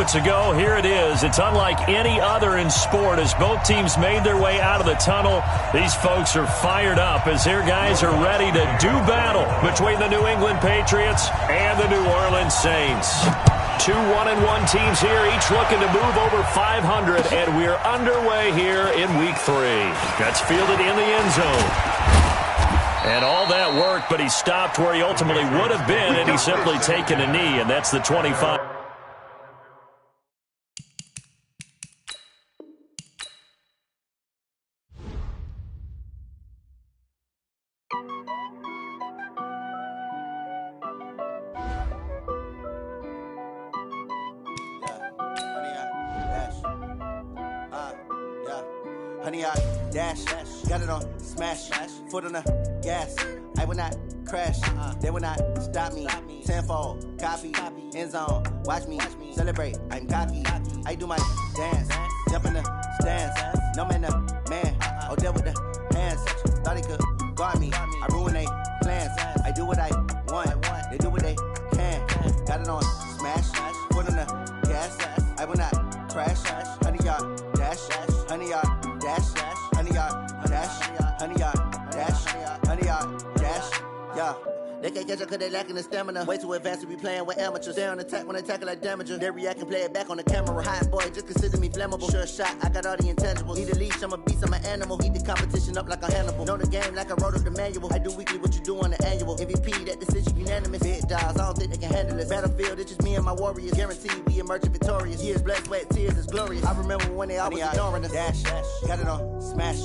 moments ago, here it is. It's unlike any other in sport as both teams made their way out of the tunnel. These folks are fired up as their guys are ready to do battle between the New England Patriots and the New Orleans Saints. Two 1-1 teams here, each looking to move over 500, and we're underway here in Week 3. That's fielded in the end zone. And all that work, but he stopped where he ultimately would have been, and he's simply taken a knee, and that's the 25. Honey, I dash, got it on smash, foot on the gas. I will not crash, they will not stop me. Tenfold, copy, end zone, watch me celebrate. I'm cocky, I do my dance, jump in the stands. No man, the man, oh, deal with the hands. Thought he could guard me, I ruin they plans. I do what I want, they do what they can. Got it on smash, foot on the gas. I will not crash, honey, y'all dash, honey, y'all dash, honey, y'all dash, honey, y'all dash, honey, y'all dash, yeah. They can't catch up cause they lacking the stamina. Way too advanced to be playing with amateurs. Stay on attack when they tackle like damager. They react and play it back on the camera. Hot boy, just consider me flammable. Sure shot, I got all the intangibles. Need a leash, I'm a beast, I'm an animal. Heat the competition up like a Hannibal. Know the game like I wrote up the manual. I do weekly what you do on the annual. MVP, that decision unanimous. Big dogs, I don't think they can handle it. Battlefield, it's just me and my warriors. Guaranteed we emerge victorious. Years, blood, sweat, tears, it's glorious. I remember when they always ignoring us. Dash, got it on smash,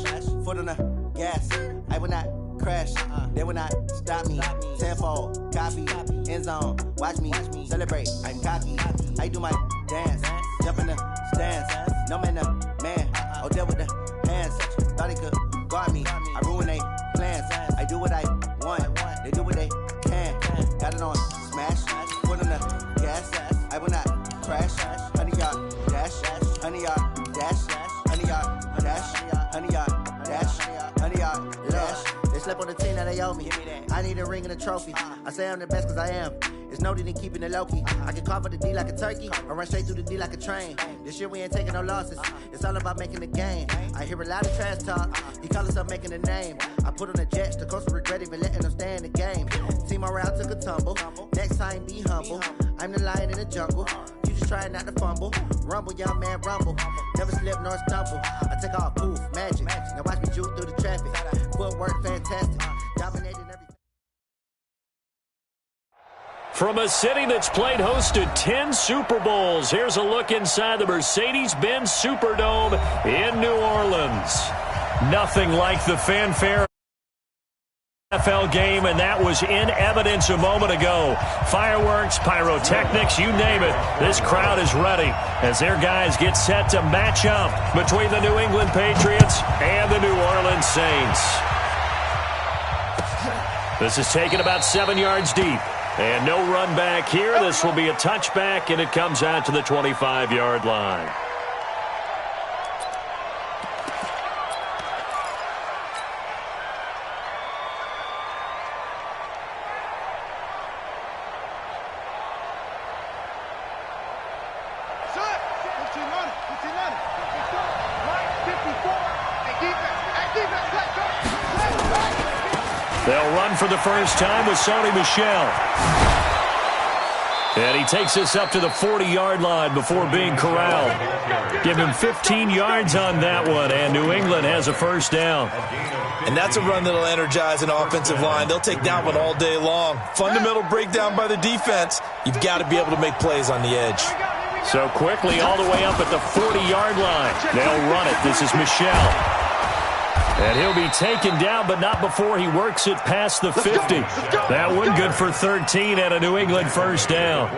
foot on the gas. I will not crash, they will not stop me. Tenfold, copy, end zone, watch me celebrate. I'm cocky, I do my dance, jump in the stands. No man, the man, oh, deal with the hands. Thought he could guard me, I ruin they plans. I do what I want, they do what they can. Got it on smash, foot on the gas. I will not crash, honey, y'all dash, honey, y'all dash, honey, y'all dash, honey, y'all dash, honey, y'all dash. They slept on the team that they owe me. I need a ring and a trophy. I say I'm the best cause I am. It's no need in keeping it low-key. I can carve up the D like a turkey or run straight through the D like a train. This year we ain't taking no losses. It's all about making the game. I hear a lot of trash talk. He call us up making a name. I put on the Jets. The coach will regret even letting them stay in the game. Team morale took a tumble. Next time be humble. I'm the lion in the jungle. You just trying not to fumble. Rumble, young man, rumble. Never slip nor stumble. I take off, poof, magic. Now watch me juke through the traffic. Footwork fantastic. Dominating everything. From a city that's played host to 10 Super Bowls, here's a look inside the Mercedes-Benz Superdome in New Orleans. Nothing like the fanfare NFL game, and that was in evidence a moment ago. Fireworks, pyrotechnics, you name it. This crowd is ready as their guys get set to match up between the New England Patriots and the New Orleans Saints. This is taken about 7 yards deep. And no run back here. This will be a touchback, and it comes out to the 25-yard line. They'll run for the first time with Sony Michel. And he takes us up to the 40-yard line before being corralled. Give him 15 yards on that one, and New England has a first down. And that's a run that'll energize an offensive line. They'll take that one all day long. Fundamental breakdown by the defense. You've got to be able to make plays on the edge. So quickly all the way up at the 40-yard line. They'll run it. This is Michel. And he'll be taken down, but not before he works it past the 50. That one good for 13 and a New England first down.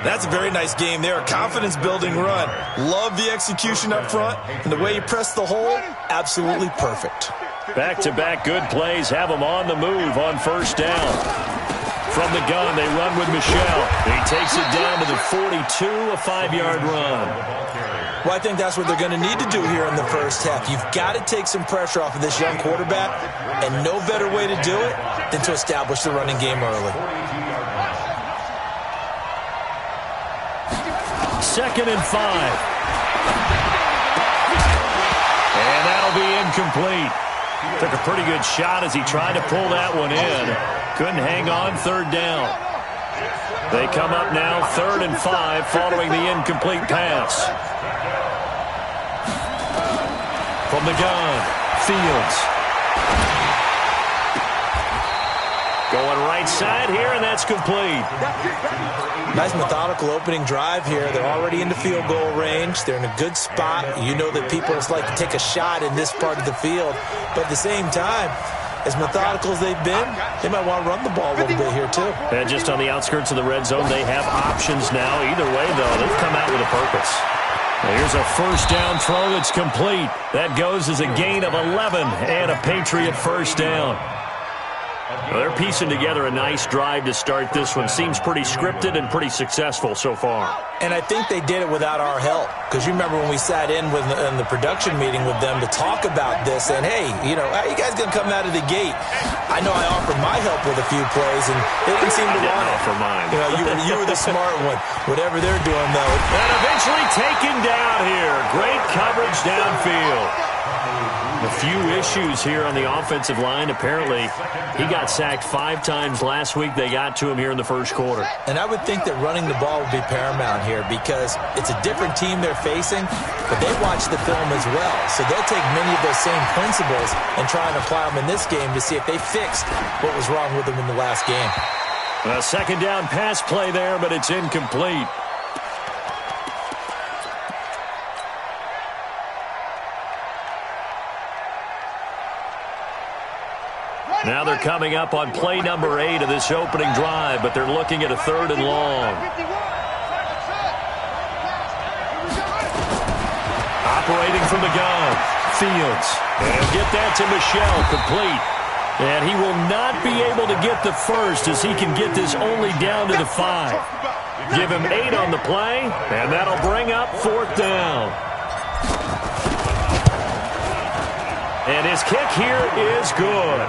That's a very nice game there. A confidence-building run. Love the execution up front. And the way he pressed the hole, absolutely perfect. Back-to-back good plays have him on the move on first down. From the gun, they run with Michel. He takes it down to the 42, a 5-yard run. Well, I think that's what they're going to need to do here in the first half. You've got to take some pressure off of this young quarterback, and no better way to do it than to establish the running game early. 2nd and 5. And that'll be incomplete. Took a pretty good shot as he tried to pull that one in. Couldn't hang on, 3rd down. They come up now 3rd and 5 following the incomplete pass. From the gun, Fields. Going right side here, and that's complete. Nice methodical opening drive here. They're already into field goal range. They're in a good spot. You know that people just like to take a shot in this part of the field. But at the same time, as methodical as they've been, they might want to run the ball a little bit here too. And just on the outskirts of the red zone, they have options now. Either way, though, they've come out with a purpose. Here's a 1st down throw that's complete. That goes as a gain of 11 and a Patriot 1st down. Well, they're piecing together a nice drive to start this one. Seems pretty scripted and pretty successful so far. And I think they did it without our help. Because you remember when we sat in the production meeting with them to talk about this, and hey, you know, how you guys going to come out of the gate? I know I offered my help with a few plays, and they didn't seem to want it. Offer mine. You know, you were the smart one. Whatever they're doing, though. And eventually taken down here. Great coverage downfield. A few issues here on the offensive line. Apparently, he got sacked 5 times last week. They got to him here in the 1st quarter. And I would think that running the ball would be paramount here because it's a different team they're facing, but they watch the film as well. So they'll take many of those same principles and try and apply them in this game to see if they fixed what was wrong with them in the last game. A 2nd down pass play there, but it's incomplete. Now they're coming up on play number 8 of this opening drive, but they're looking at a 3rd and long. Operating from the gun, Fields. And get that to Michel, complete. And he will not be able to get the first as he can get this only down to the 5. Give him 8 on the play, and that'll bring up 4th down. And his kick here is good.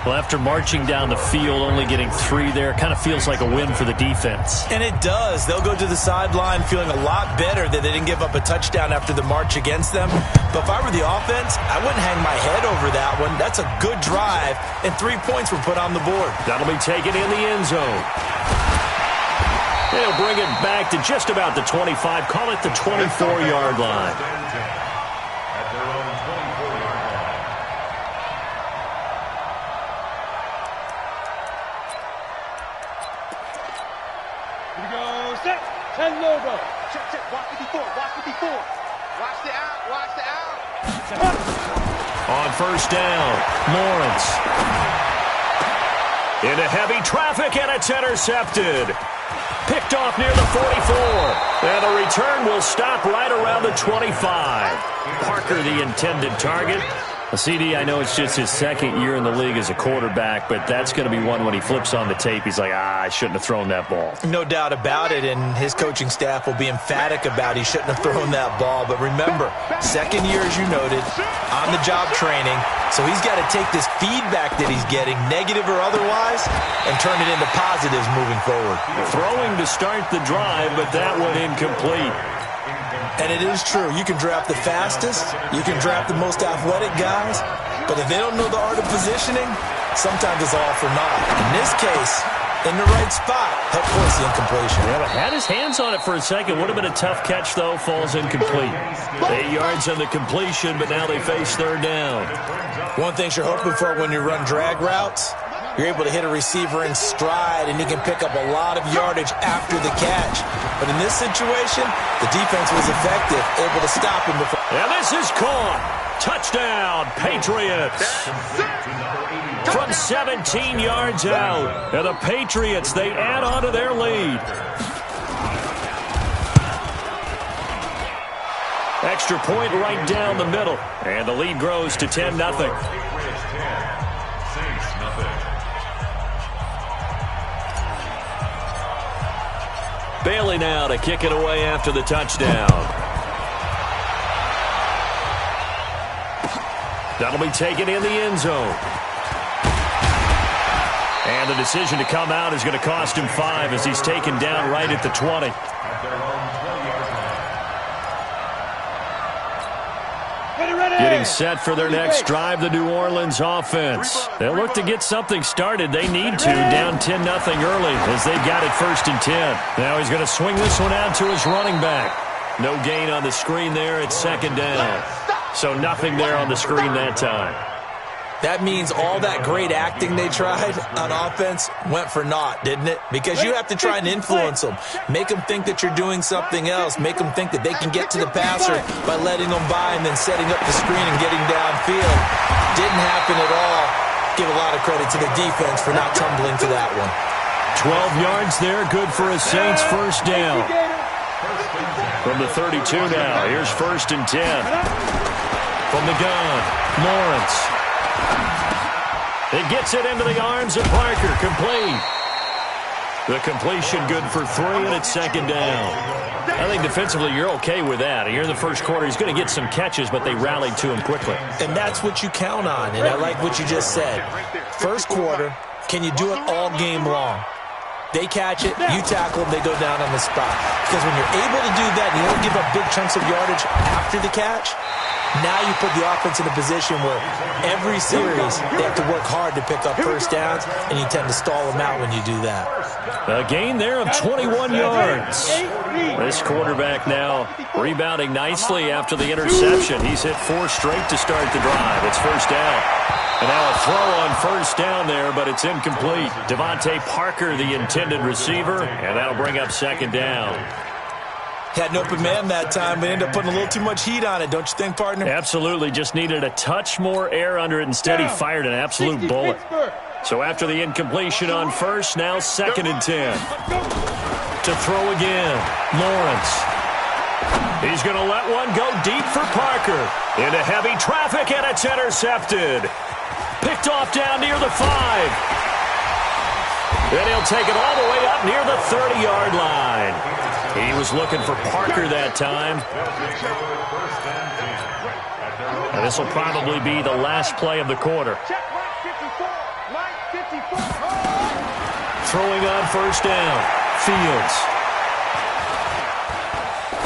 Well, after marching down the field, only getting 3 there, kind of feels like a win for the defense. And it does. They'll go to the sideline feeling a lot better that they didn't give up a touchdown after the march against them. But if I were the offense, I wouldn't hang my head over that one. That's a good drive, and 3 points were put on the board. That'll be taken in the end zone. They'll bring it back to just about the 25, call it the 24-yard line. On 1st down, Lawrence. Into heavy traffic, and it's intercepted. Picked off near the 44. And the return will stop right around the 25. Parker, the intended target. CD, I know it's just his 2nd year in the league as a quarterback, but that's going to be one when he flips on the tape. He's like, I shouldn't have thrown that ball. No doubt about it, and his coaching staff will be emphatic about he shouldn't have thrown that ball. But remember, 2nd year, as you noted, on-the-job training, so he's got to take this feedback that he's getting, negative or otherwise, and turn it into positives moving forward. Throwing to start the drive, but that one incomplete. And it is true. You can draft the fastest. You can draft the most athletic guys. But if they don't know the art of positioning, sometimes it's all for naught. In this case, in the right spot, helped force the incompletion. Yeah, but had his hands on it for a second. Would have been a tough catch, though. Falls incomplete. 8 yards on the completion, but now they face 3rd down. One thing you're hoping for when you run drag routes, you're able to hit a receiver in stride, and you can pick up a lot of yardage after the catch. But in this situation, the defense was effective, able to stop him before. And this is caught. Touchdown, Patriots. From 17 yards out. And the Patriots, they add on to their lead. Extra point right down the middle. And the lead grows to 10-0. Bailey now to kick it away after the touchdown. That'll be taken in the end zone. And the decision to come out is going to cost him 5 as he's taken down right at the 20. Getting set for their next drive, the New Orleans offense. They'll look to get something started. They need to, down 10-0 early as they've got it 1st and 10. Now he's going to swing this one out to his running back. No gain on the screen there. It's 2nd down. So nothing there on the screen that time. That means all that great acting they tried on offense went for naught, didn't it? Because you have to try and influence them. Make them think that you're doing something else. Make them think that they can get to the passer by letting them by and then setting up the screen and getting downfield. Didn't happen at all. Give a lot of credit to the defense for not tumbling to that one. 12 yards there, good for a Saints 1st down. From the 32 now, here's 1st and 10. From the gun, Lawrence. It gets it into the arms of Parker. Complete. The completion good for 3, and it's 2nd down. I think defensively you're okay with that. Here in the 1st quarter, he's going to get some catches, but they rallied to him quickly. And that's what you count on, and I like what you just said. 1st quarter, can you do it all game long? They catch it, you tackle them, they go down on the spot. Because when you're able to do that and you don't give up big chunks of yardage after the catch, now you put the offense in a position where every series they have to work hard to pick up 1st downs, and you tend to stall them out when you do that. A gain there of 21 yards. This quarterback now rebounding nicely after the interception. He's hit 4 straight to start the drive. It's 1st down. And now a throw on 1st down there, but it's incomplete. Devontae Parker, the intended receiver, and that'll bring up 2nd down. Had an open man that time, but ended up putting a little too much heat on it, don't you think, partner? Absolutely. Just needed a touch more air under it. Instead, he fired an absolute bullet. So after the incompletion on 1st, now 2nd and 10. To throw again, Lawrence. He's going to let one go deep for Parker. Into heavy traffic, and it's intercepted. Picked off down near the 5. Then he'll take it all the way up near the 30-yard line. He was looking for Parker that time. And this will probably be the last play of the quarter. Throwing on 1st down. Fields.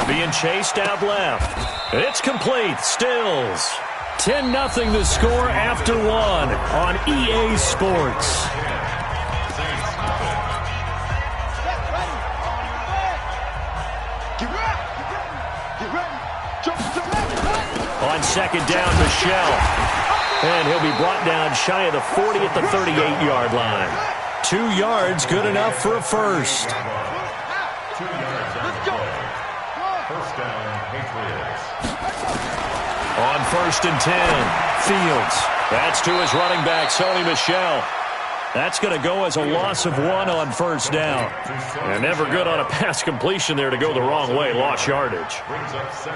Being chased out left. It's complete. Stills. 10-0 the score after 1 on EA Sports. On 2nd down, Michelle. And he'll be brought down shy of the 40 at the 38-yard line. 2 yards, good enough for a 1st. 2 yards. Let's go. 1st down, Patriots. On 1st and 10, Fields. That's to his running back, Sony Michel. That's going to go as a loss of 1 on 1st down. And never good on a pass completion there to go the wrong way. Lost yardage.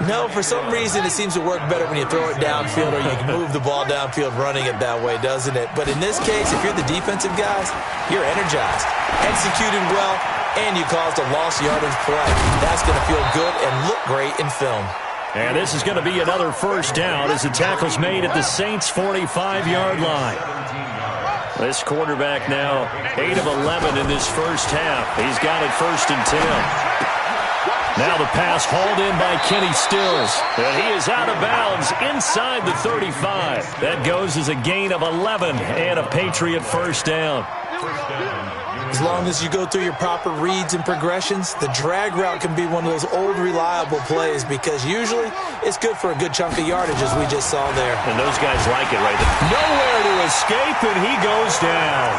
No, for some reason it seems to work better when you throw it downfield or you can move the ball downfield running it that way, doesn't it? But in this case, if you're the defensive guys, you're energized, executed well, and you caused a lost yardage play. That's going to feel good and look great in film. And this is going to be another 1st down as the tackle's made at the Saints' 45-yard line. This quarterback now 8 of 11 in this 1st half. He's got it 1st and 10. Now the pass hauled in by Kenny Stills. And he is out of bounds inside the 35. That goes as a gain of 11 and a Patriot 1st down. As long as you go through your proper reads and progressions, the drag route can be one of those old reliable plays because usually it's good for a good chunk of yardage as we just saw there. And those guys like it right there. Nowhere to escape, and he goes down.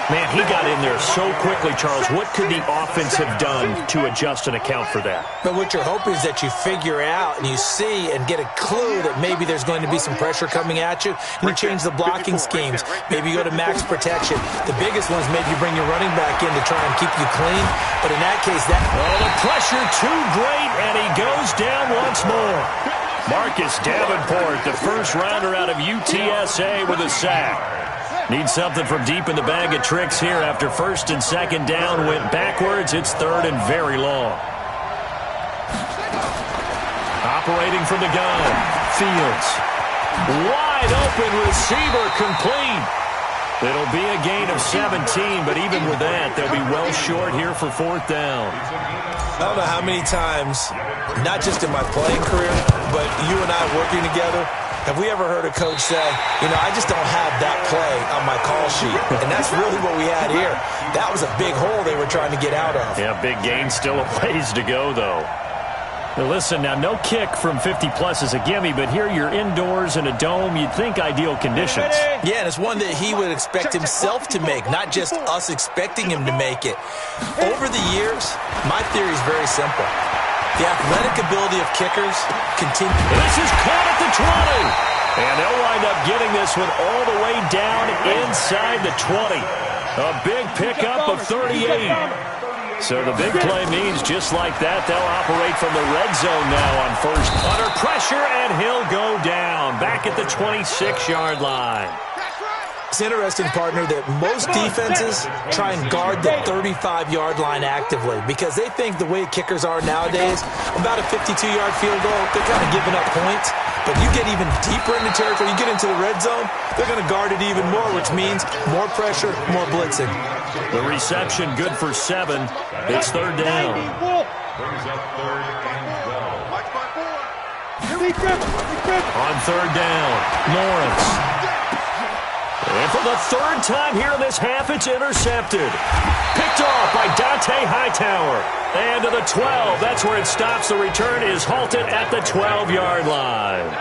Man, he got in there so quickly, Charles. What could the offense have done to adjust and account for that? But what you're hoping is that you figure out and you see and get a clue that maybe there's going to be some pressure coming at you, and you change the blocking schemes. Maybe you go to max protection. The biggest one is maybe you bring your running back in to try and keep you clean. But in that case, that... Oh, the pressure too great, and he goes down once more. Marcus Davenport, the first rounder out of UTSA with a sack. Needs something from deep in the bag of tricks here after 1st and 2nd down went backwards. It's 3rd and very long. Operating from the gun, Fields. Wide open receiver complete. It'll be a gain of 17, but even with that, they'll be well short here for 4th down. I don't know how many times, not just in my playing career, but you and I working together, have we ever heard a coach say, you know, I just don't have that play on my call sheet. And that's really what we had here. That was a big hole they were trying to get out of. Yeah, big gain, still a ways to go, though. Now listen, now no kick from 50-plus is a gimme, but here you're indoors in a dome. You'd think ideal conditions. Yeah, and it's one that he would expect himself to make, not just us expecting him to make it. Over the years, my theory is very simple. The athletic ability of kickers continues. This is caught at the 20. And they'll wind up getting this one all the way down inside the 20. A big pickup of 38. So the big play means just like that, they'll operate from the red zone now on first. Under pressure, and he'll go down. Back at the 26-yard line. It's interesting, partner, that most defenses try and guard the 35-yard line actively because they think the way kickers are nowadays, about a 52-yard field goal, they're kind of giving up points. But you get even deeper in the territory, you get into the red zone, they're going to guard it even more, which means more pressure, more blitzing. The reception good for 7. It's 3rd down. Brings up 3rd and 12. On 3rd down, Lawrence. And for the 3rd time here in this half, it's intercepted. Picked off by Dante Hightower. And to the 12. That's where it stops. The return is halted at the 12-yard line.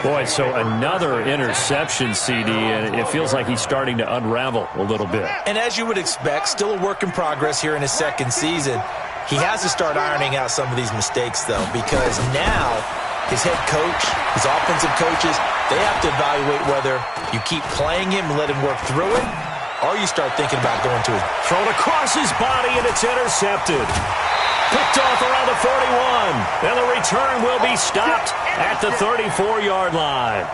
Boy, so another interception, CD, and it feels like he's starting to unravel a little bit. And as you would expect, still a work in progress here in his 2nd season. He has to start ironing out some of these mistakes, though, because now his head coach, his offensive coaches, they have to evaluate whether you keep playing him and let him work through it, or you start thinking about going to it. Thrown across his body, and it's intercepted. Picked off around the 41. And the return will be stopped at the 34-yard line.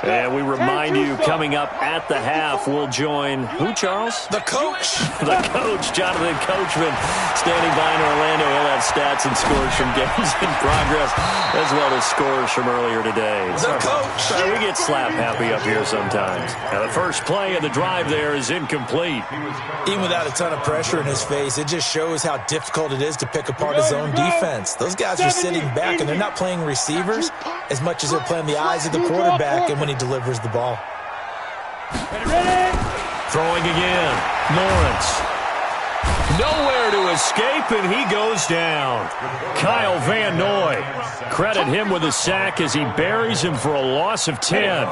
And we remind you, coming up at the half, we'll join who, Charles? The coach. The coach, Jonathan Coachman, standing by in Orlando. He'll have stats and scores from games in progress, as well as scores from earlier today. The coach. Sorry, we get slap happy up here sometimes. Now, the first play of the drive there is incomplete. Even without a ton of pressure in his face, it just shows how difficult it is to pick apart his own defense. Those guys are sitting back, and they're not playing receivers as much as they're playing the eyes of the quarterback and when he delivers the ball. Throwing again. Lawrence. Nowhere to escape, and he goes down. Kyle Van Noy. Credit him with a sack as he buries him for a loss of 10.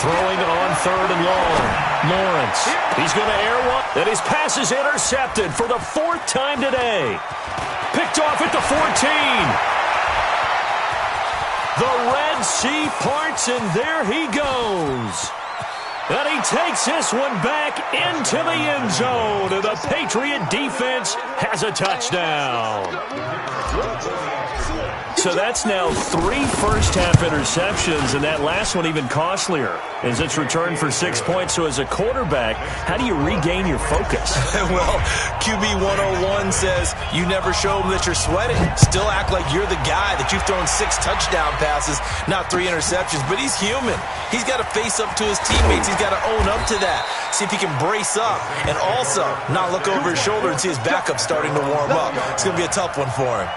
Throwing on 3rd and long. Lawrence. He's going to air one. And his pass is intercepted for the 4th time today. Picked off at the 14. The Red Sea parts, and there he goes. And he takes this one back into the end zone. And the Patriot defense has a touchdown. So that's now 3 first-half interceptions, and that last one even costlier as it's returned for 6 points. So as a quarterback, how do you regain your focus? Well, QB 101 says you never show them that you're sweating. Still act like you're the guy, that you've thrown 6 touchdown passes, not 3 interceptions. But he's human. He's got to face up to his teammates. He's got to own up to that. See if he can brace up and also not look over his shoulder and see his backup starting to warm up. It's going to be a tough one for him.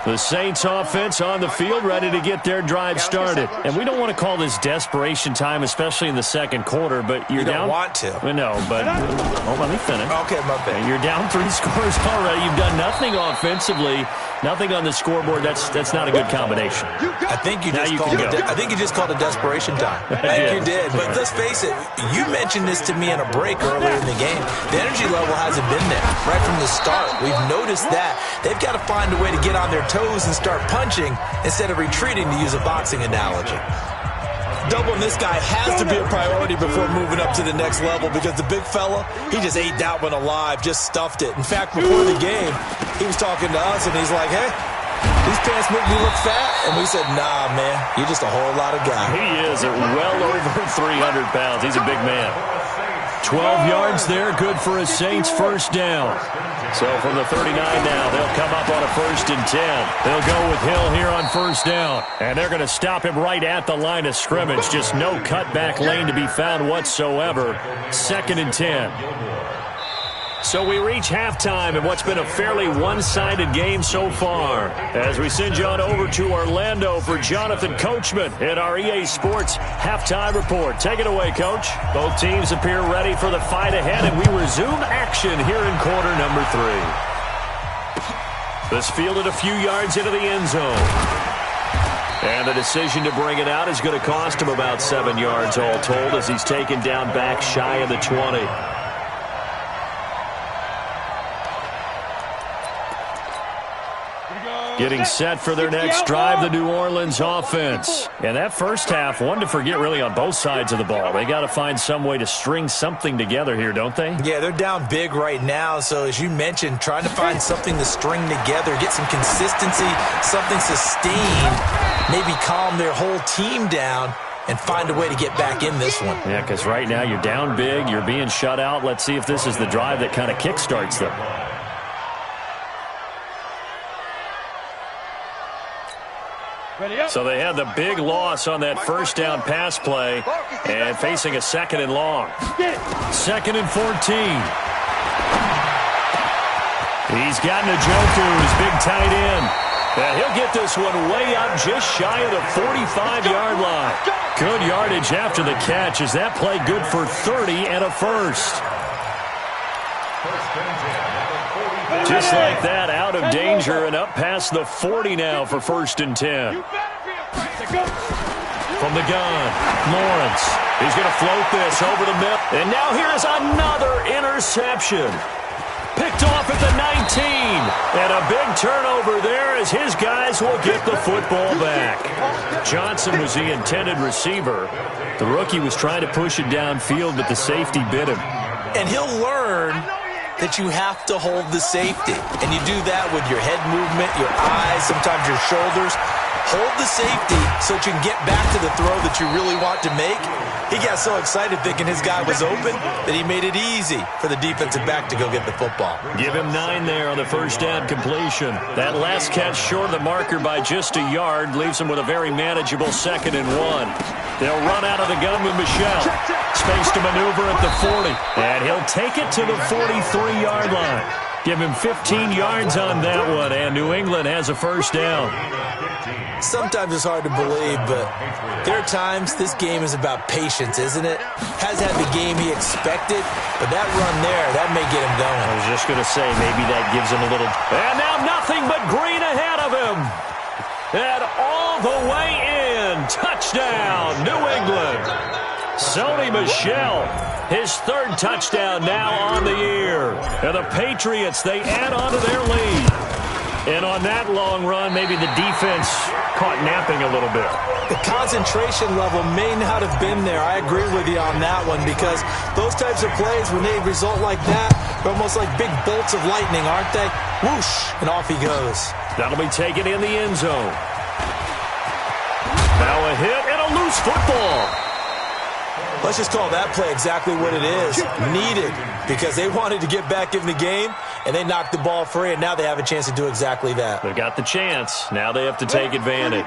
The Saints offense on the field, ready to get their drive started. And we don't want to call this desperation time, especially in the second quarter, but you're down. You don't want to. No, but let me finish. Okay, my bad. You're down 3 scores already. You've done nothing offensively, nothing on the scoreboard. That's not a good combination. I think you just called it desperation time. I think you did. But let's face it, you mentioned this to me in a break earlier in the game. The energy level hasn't been there right from the start. We've noticed that. They've got to find a way to get on their toes and start punching instead of retreating, to use a boxing analogy. Doubling this guy has to be a priority before moving up to the next level, because the big fella, he just ate that one alive, just stuffed it. In fact, before the game, he was talking to us, and he's like, hey, these pants make me look fat. And we said, nah, man, you're just a whole lot of guy. He is at well over 300 pounds. He's a big man. 12 yards there, good for a Saints first down. So from the 39 now, they'll come up on a 1st and 10. They'll go with Hill here on first down. And they're going to stop him right at the line of scrimmage. Just no cutback lane to be found whatsoever. 2nd and 10. So we reach halftime in what's been a fairly one-sided game so far. As we send you on over to Orlando for Jonathan Coachman in our EA Sports Halftime Report. Take it away, Coach. Both teams appear ready for the fight ahead, and we resume action here in quarter number 3. This fielded a few yards into the end zone. And the decision to bring it out is going to cost him about 7 yards all told as he's taken down back shy of the 20. Getting set for their next drive, the New Orleans offense. And that first half, one to forget really on both sides of the ball. They got to find some way to string something together here, don't they? Yeah, they're down big right now. So as you mentioned, trying to find something to string together, get some consistency, something sustained, maybe calm their whole team down and find a way to get back in this one. Yeah, because right now you're down big, you're being shut out. Let's see if this is the drive that kind of kickstarts them. So they had the big loss on that first down pass play and facing a 2nd and long. 2nd and 14. He's got Njoku, his big tight end. And he'll get this one way up just shy of the 45-yard line. Good yardage after the catch. Is that play good for 30 and a first? Just like that, out of danger and up past the 40 now for 1st and 10. From the gun, Lawrence. He's going to float this over the middle. And now here's another interception. Picked off at the 19. And a big turnover there as his guys will get the football back. Johnson was the intended receiver. The rookie was trying to push it downfield, but the safety bit him. And he'll learn that you have to hold the safety. And you do that with your head movement, your eyes, sometimes your shoulders. Hold the safety so that you can get back to the throw that you really want to make. He got so excited thinking his guy was open that he made it easy for the defensive back to go get the football. Give him 9 there on the first down completion. That last catch short of the marker by just a yard leaves him with a very manageable 2nd and 1. They'll run out of the gun with Michel. Space to maneuver at the 40. And he'll take it to the 43-yard line. Give him 15 yards on that one, and New England has a first down. Sometimes it's hard to believe, but there are times this game is about patience, isn't it? Has had the game he expected, but that run there, that may get him going. I was just going to say, maybe that gives him a little... And now nothing but green ahead of him. And all the way in. Touchdown, New England. Sony Michel, his 3rd touchdown now on the year. And the Patriots, they add on to their lead. And on that long run, maybe the defense caught napping a little bit. The concentration level may not have been there. I agree with you on that one because those types of plays, when they result like that, they're almost like big bolts of lightning, aren't they? Whoosh, and off he goes. That'll be taken in the end zone. Now a hit and a loose football. Let's just call that play exactly what it is. Needed because they wanted to get back in the game, and they knocked the ball free, and now they have a chance to do exactly that. They've got the chance. Now they have to take advantage.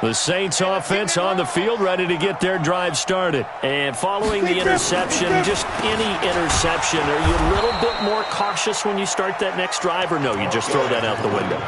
The Saints offense on the field, ready to get their drive started. And following the interception, just any interception, are you a little bit more cautious when you start that next drive, or no, you just throw that out the window?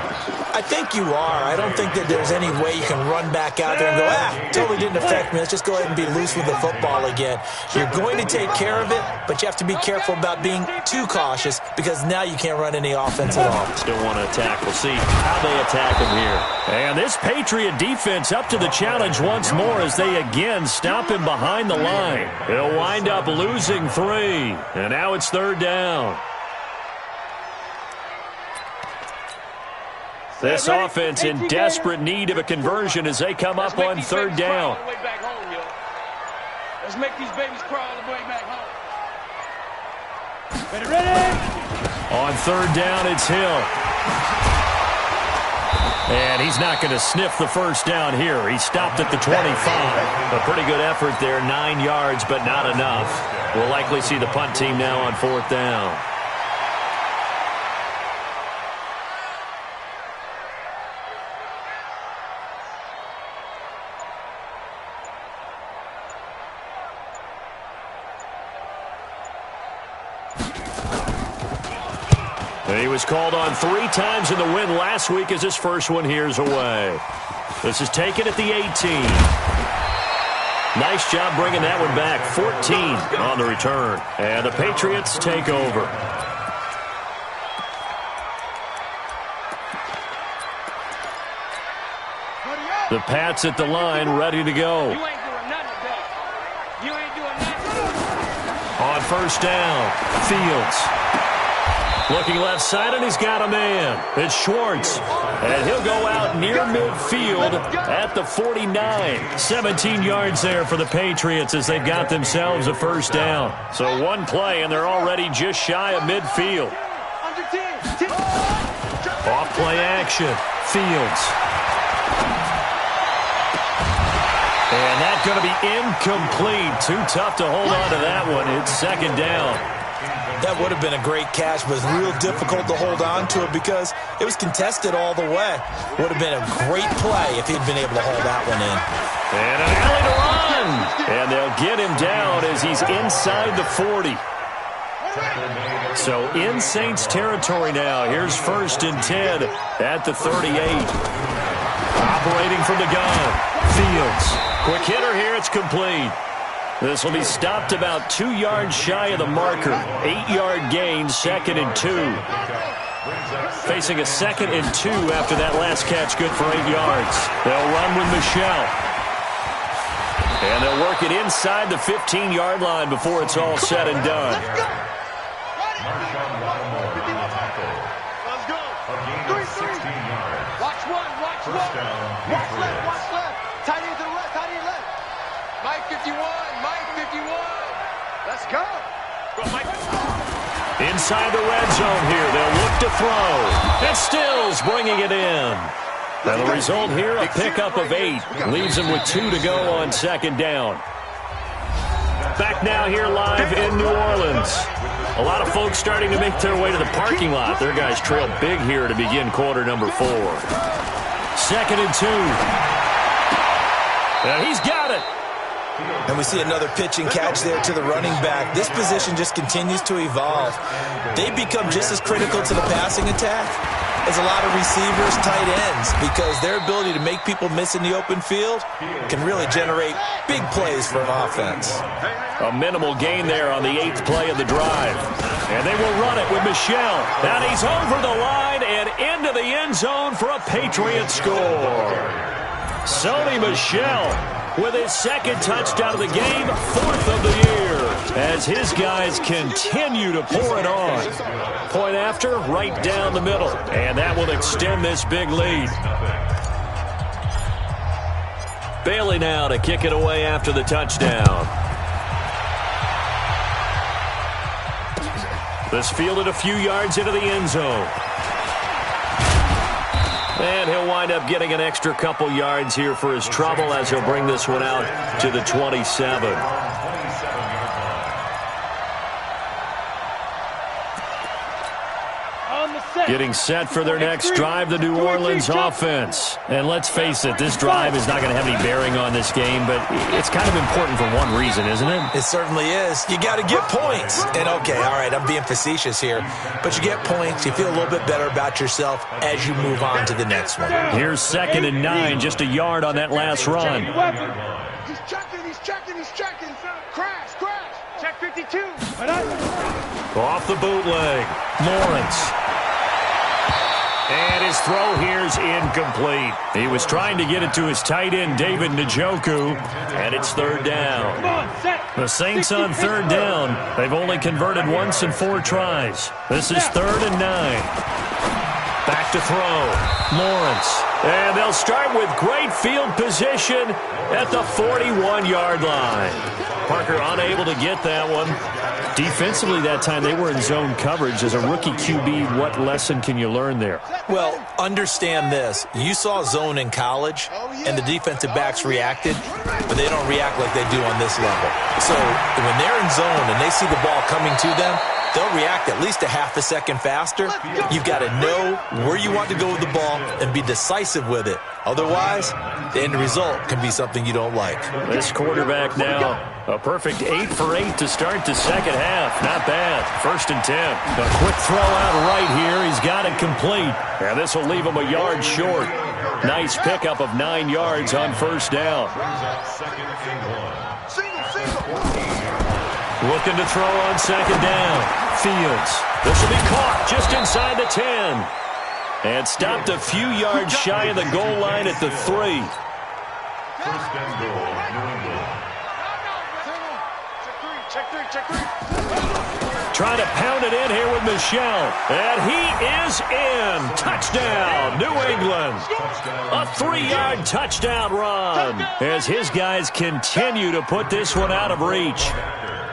I think you are. I don't think that there's any way you can run back out there and go, totally didn't affect me. Let's just go ahead and be loose with the football again. You're going to take care of it, but you have to be careful about being too cautious because now you can't run any offense at all. Still want to attack. We'll see how they attack him here. And this Patriot defense up to the challenge once more as they again stop him behind the line. He'll wind up losing 3. And now it's 3rd down. This offense in desperate need of a conversion as they come up on 3rd down. Let's make these babies crawl all the way back home. Ready? On 3rd down, it's Hill. And he's not going to sniff the first down here. He stopped at the 25. A pretty good effort there, 9 yards, but not enough. We'll likely see the punt team now on 4th down. He was called on 3 times in the win last week as his first one here's away. This is taken at the 18. Nice job bringing that one back. 14 on the return. And the Patriots take over. The Pats at the line, ready to go. You ain't doing nothing today. You ain't doing nothing. On 1st down, Fields. Looking left side, and he's got a man. It's Schwartz. And he'll go out near midfield at the 49. 17 yards there for the Patriots as they've got themselves a 1st down. So one play, and they're already just shy of midfield. Off play action. Fields. And that's going to be incomplete. Too tough to hold on to that one. It's 2nd down. That would have been a great catch, but it's real difficult to hold on to it because it was contested all the way. Would have been a great play if he'd been able to hold that one in. And an alley to run. And they'll get him down as he's inside the 40. So in Saints territory now. Here's 1st and 10 at the 38. Operating from the gun. Fields. Quick hitter here. It's complete. This will be stopped about 2 yards shy of the marker. 8-yard gain, 2nd and 2. Facing a 2nd and 2 after that last catch, good for 8 yards. They'll run with Michelle. And they'll work it inside the 15-yard line before it's all said and done. Let's go. 3-3. Watch one. Watch left. Tight end to the left. Mike 51. Let's go. Inside the red zone here. They'll look to throw. And Stills bringing it in. And the result here, a pickup of 8. Leaves them with 2 to go on 2nd down. Back now here live in New Orleans. A lot of folks starting to make their way to the parking lot. Their guys trail big here to begin quarter number 4. 2nd and 2. And he's got it. And we see another pitch and catch there to the running back. This position just continues to evolve. They become just as critical to the passing attack as a lot of receivers, tight ends, because their ability to make people miss in the open field can really generate big plays for an offense. A minimal gain there on the 8th play of the drive. And they will run it with Michelle. And he's over the line and into the end zone for a Patriot score. Sony Michel with his 2nd touchdown of the game, 4th of the year, as his guys continue to pour it on. Point after, right down the middle, and that will extend this big lead. Bailey now to kick it away after the touchdown. This fielded a few yards into the end zone. And he'll wind up getting an extra couple yards here for his trouble as he'll bring this one out to the 27. Getting set for their next drive, the New Orleans offense. And let's face it, this drive is not going to have any bearing on this game, but it's kind of important for one reason, isn't it? It certainly is. You got to get points. And okay, all right, I'm being facetious here, but you get points, you feel a little bit better about yourself as you move on to the next one. Here's 2nd and 9, just a yard on that last run. He's checking. Crash. Check 52. Off the bootleg, Lawrence. And his throw here's incomplete. He was trying to get it to his tight end, David Njoku, and it's 3rd down. The Saints on 3rd down. They've only converted once in 4 tries. This is 3rd and 9. Back to throw, Lawrence. And they'll start with great field position at the 41-yard line. Parker unable to get that one. Defensively that time, they were in zone coverage. As a rookie QB, what lesson can you learn there? Well, understand this. You saw zone in college, and the defensive backs reacted, but they don't react like they do on this level. So when they're in zone and they see the ball coming to them, they'll react at least a half a second faster. You've got to know where you want to go with the ball and be decisive with it. Otherwise, the end result can be something you don't like. This quarterback now, a perfect 8 for 8 to start the second half. Not bad. 1st and 10. A quick throw out right here. He's got it complete. And this will leave him a yard short. Nice pickup of 9 yards on 1st down. Looking to throw on 2nd down. Fields. This will be caught just inside the 10. And stopped a few yards shy of the goal line at the 3. First and goal, New England. Check three. Trying to pound it in here with Michel. And he is in. Touchdown, New England. A 3-yard touchdown run as his guys continue to put this one out of reach.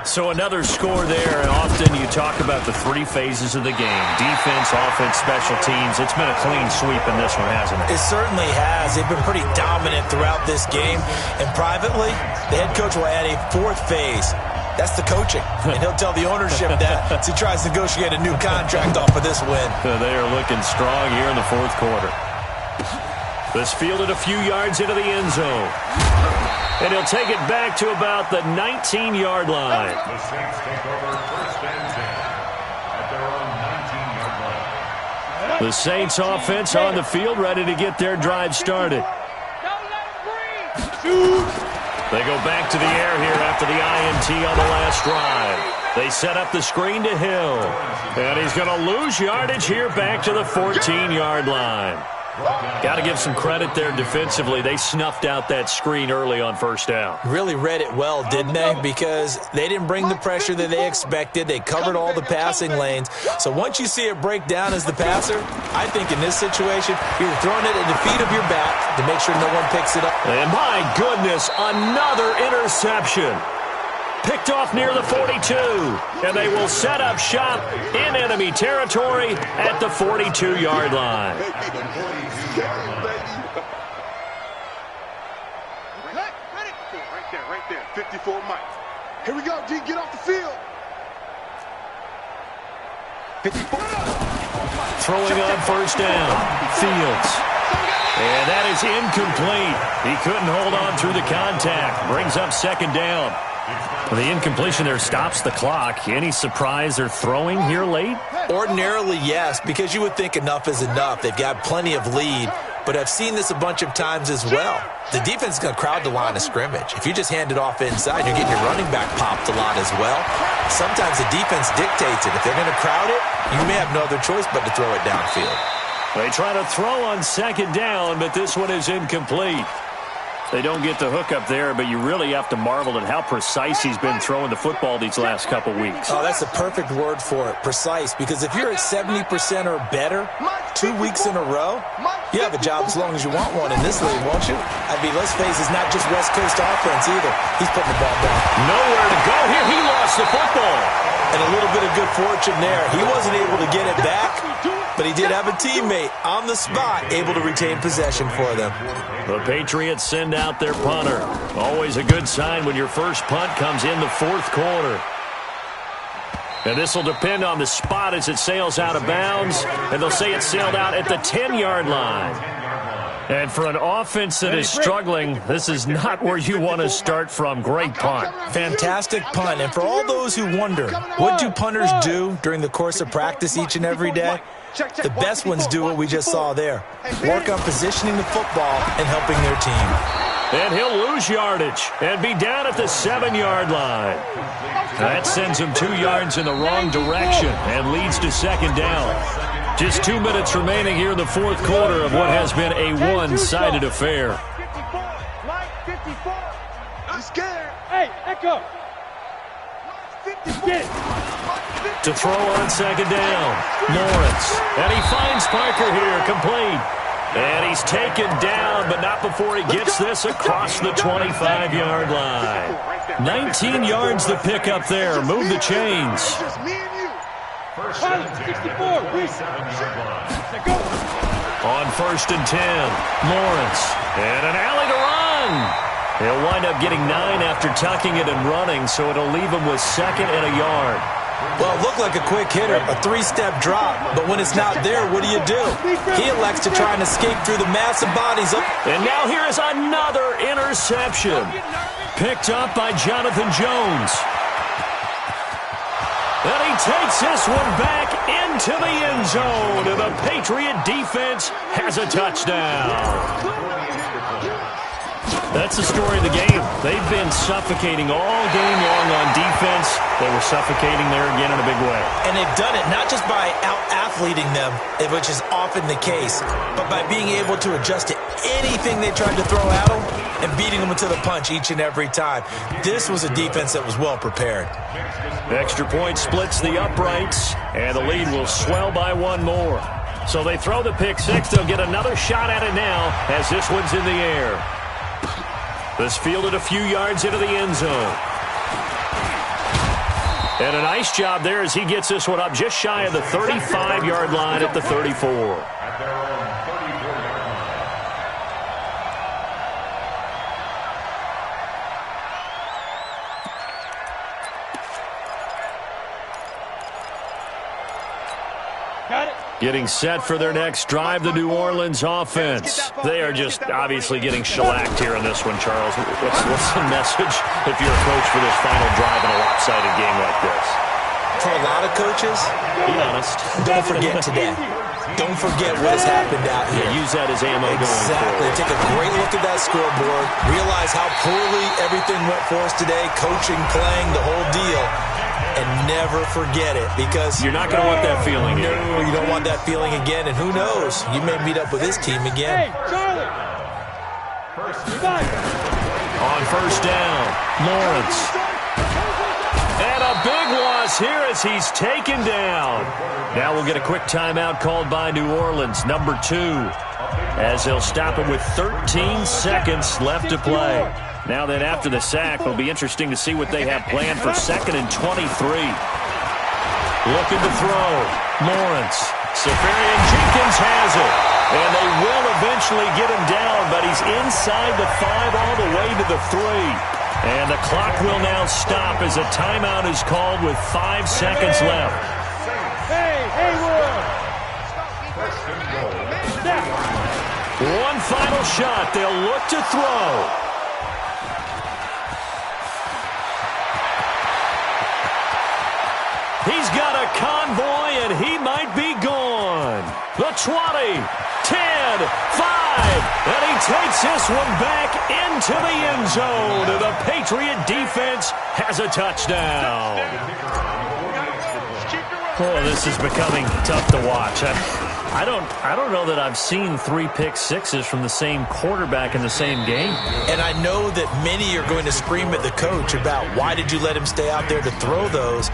So another score there, and often you talk about the 3 phases of the game. Defense, offense, special teams. It's been a clean sweep in this one, hasn't it? It certainly has. They've been pretty dominant throughout this game. And privately, the head coach will add a 4th phase. That's the coaching. And he'll tell the ownership that as he tries to negotiate a new contract off of this win. They are looking strong here in the 4th quarter. This fielded a few yards into the end zone. And he'll take it back to about the 19-yard line. The Saints take over 1st and 10 at their own 19-yard line. The Saints offense on the field, ready to get their drive started. They go back to the air here after the INT on the last drive. They set up the screen to Hill. And he's going to lose yardage here back to the 14-yard line. Got to give some credit there defensively. They snuffed out that screen early on 1st down. Really read it well, didn't they? Because they didn't bring the pressure that they expected. They covered all the passing lanes. So once you see it break down as the passer, I think in this situation, you're throwing it at the feet of your back to make sure no one picks it up. And my goodness, another interception. Picked off near the 42, and they will set up shop in enemy territory at the 42-yard line. Right there. 54 Mike. Here we go, D. Get off the field. 54. Throwing on 1st down. Fields. And that is incomplete. He couldn't hold on through the contact. Brings up 2nd down. The incompletion there stops the clock. Any surprise they're throwing here late? Ordinarily, yes, because you would think enough is enough. They've got plenty of lead, but I've seen this a bunch of times as well. The defense is going to crowd the line of scrimmage. If you just hand it off inside, you're getting your running back popped a lot as well. Sometimes the defense dictates it. If they're going to crowd it, you may have no other choice but to throw it downfield. They try to throw on 2nd down, but this one is incomplete. They don't get the hook up there, but you really have to marvel at how precise he's been throwing the football these last couple weeks. Oh, that's a perfect word for it, precise, because if you're at 70% or better 2 weeks in a row, you have a job as long as you want one in this league, won't you? I mean, let's face it, it's not just West Coast offense either. He's putting the ball down. Nowhere to go here. He lost the football. And a little bit of good fortune there. He wasn't able to get it back, but he did have a teammate on the spot able to retain possession for them. The Patriots send out their punter. Always a good sign when your first punt comes in the 4th quarter. And this will depend on the spot as it sails out of bounds. And they'll say it sailed out at the 10-yard line. And for an offense that is struggling, this is not where you want to start from. Great punt. Fantastic punt. And for all those who wonder, what do punters do during the course of practice each and every day? The best ones do what we just saw there. Work on positioning the football and helping their team. And he'll lose yardage and be down at the 7-yard line. That sends him 2 yards in the wrong direction and leads to 2nd down. Just 2 minutes remaining here in the 4th quarter of what has been a one-sided affair. 54. Mike, 54. I'm scared. Hey, Echo. 54. To throw on 2nd down, Lawrence. And he finds Parker here, complete. And he's taken down, but not before he gets this across the 25-yard line. 19 yards to pick up there. Move the chains. First and 10. On 1st and 10, Lawrence. And an alley to run. He'll wind up getting 9 after tucking it and running, so it'll leave him with 2nd and a yard. Well, it looked like a quick hitter, a 3-step drop, but when it's not there, what do? He elects to try and escape through the massive bodies. And now here is another interception. Picked up by Jonathan Jones. And he takes this one back into the end zone, and the Patriot defense has a touchdown. That's the story of the game. They've been suffocating all game long on defense. They were suffocating there again in a big way. And they've done it not just by out-athleting them, which is often the case, but by being able to adjust to anything they tried to throw at them and beating them to the punch each and every time. This was a defense that was well prepared. Extra point splits the uprights, and the lead will swell by one more. So they throw the pick six. They'll get another shot at it now as this one's in the air. This fielded a few yards into the end zone. And a nice job there as he gets this one up just shy of the 35-yard line at the 34. At their own 34-yard line. Got it. Getting set for their next drive, the New Orleans offense. They are just obviously getting shellacked here in this one, Charles. What's the message if you're a coach for this final drive in a lopsided game like this? For a lot of coaches, Be honest. don't forget today. Don't forget what has happened out here. Use that as ammo going Exactly. forward. Take a great look at that scoreboard. Realize how poorly everything went for us today. Coaching, playing, the whole deal. And never forget it, because You're not going to want that feeling no, again. you don't want that feeling again. And who knows? You may meet up with this team again. Hey, Charlie. On first down, Lawrence. And a big loss here as he's taken down. Now we'll get a quick timeout called by New Orleans, number 2, as they'll stop him with 13 seconds left to play. Now then, after the sack, it'll be interesting to see what they have planned for 2nd and 23. Looking to throw. Lawrence. Safarian Jenkins has it. And they will eventually get him down, but he's inside the 5 all the way to the 3. And the clock will now stop as a timeout is called with 5 seconds left. Hey, Haywood. One final shot. They'll look to throw. He's got a convoy, and he might be gone. The 20, 10, 5, and he takes this one back into the end zone. And the Patriot defense has a touchdown. Oh, this is becoming tough to watch. I don't know that I've seen 3 pick sixes from the same quarterback in the same game. And I know that many are going to scream at the coach about why did you let him stay out there to throw those.